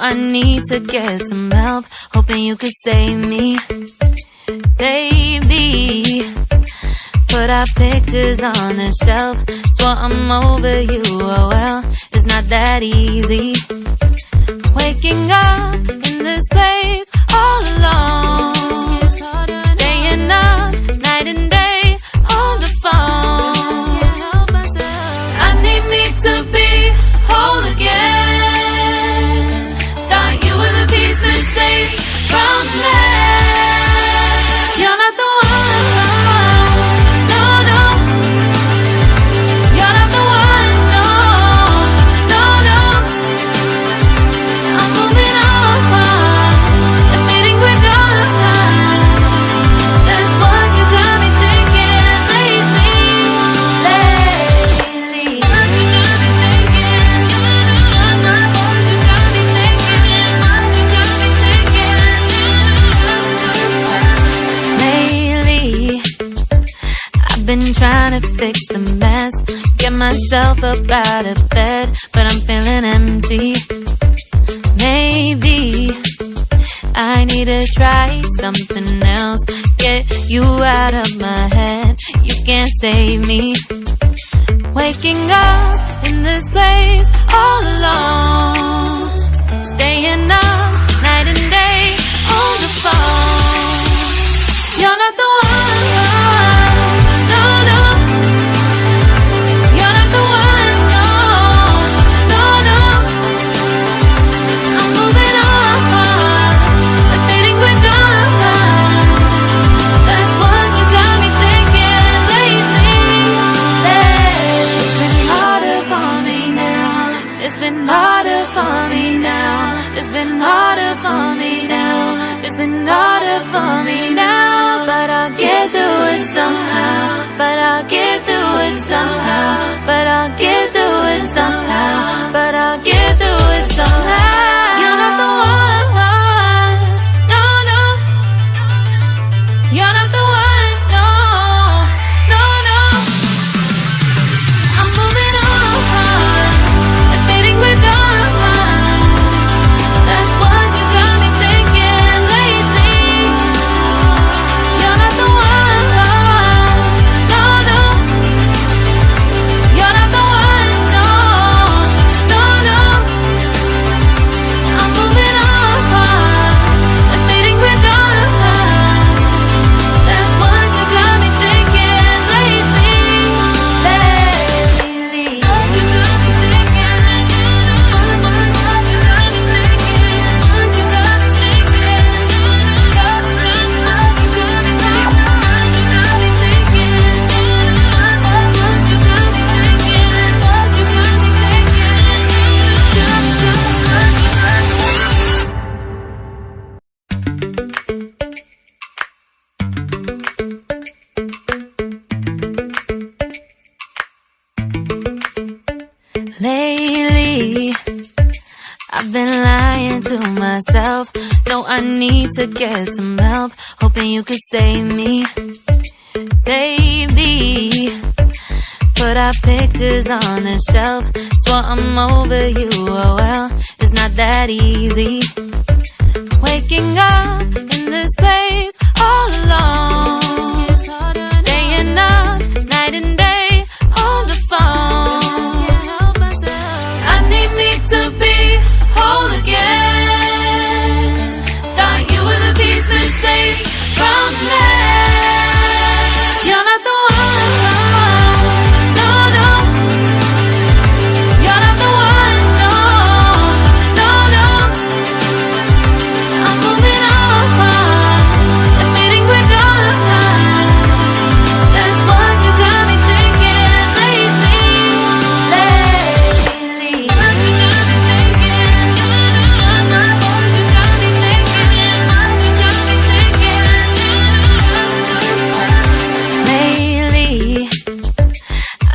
I need to get some help, hoping you could save me. Baby, put our pictures on the shelf, swore I'm over you, oh well, it's not that easy. Waking up in this place all alone, staying up night and day on the phone. I need me to be whole again. Thought you were the piece missing from last. You're not the one, no, no. You're not the one, no, no, no. I'm moving on, admitting we're done. That's what you got me thinking lately. What you got me thinking. What you got me thinking. What you got me thinking. Lately, I've been trying to fix the mess, get myself up out of bed, but I'm feeling empty. Maybe I need to try something else, get you out of my head, you can't save me. Waking up in this place all alone, staying up night and day on the phone. You're not the one, no, no. You're not the one, no, no, no. I'm moving on, admitting we're done. That's what you got me thinking lately. It's been harder for me now. It's been harder for me now. It's been harder for me now. It's been harder for me now. But I'll get through it somehow. But I'll get through it somehow. But I'll get through it somehow. But I'll get through it somehow. You're not the one, no, no. You're not the one, no, no, no. I'm moving on, admitting we're done. That's what you got me thinking lately. You're not the one, no, no. You're not the one, no, no, no. I'm moving on, admitting we're done. That's what you got me thinking lately. What you got me thinking. What you got me thinking. What you got me thinking. What you got me thinking. What you got me thinking. What you got me thinking. Lately, I've been lying to myself. No, I need to get some help, hoping you could save me. Baby, put our pictures on the shelf, swore I'm over you, oh well, it's not that easy. Waking up in this place all alone, staying up night and day on the phone. I need me to be whole again. Thought you were the piece missing from last. You're not the one, no, no. You're not the one, no, no, no. I'm moving on, admitting we're done. That's what you got me thinking lately. What you got me thinking. What you got me thinking. What you got me thinking. Lately,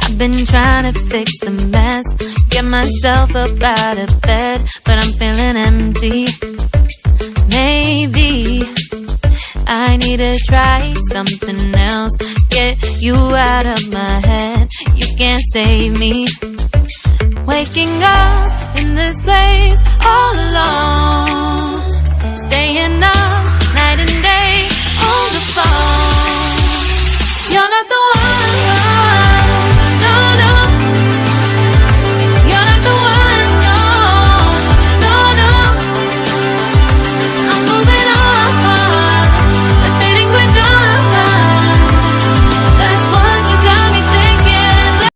I've been trying to fix the mess, get myself up out of bed, but I'm feeling empty. Maybe I need to try something else, get you out of my head, you can't save me. Waking up in this place all alone.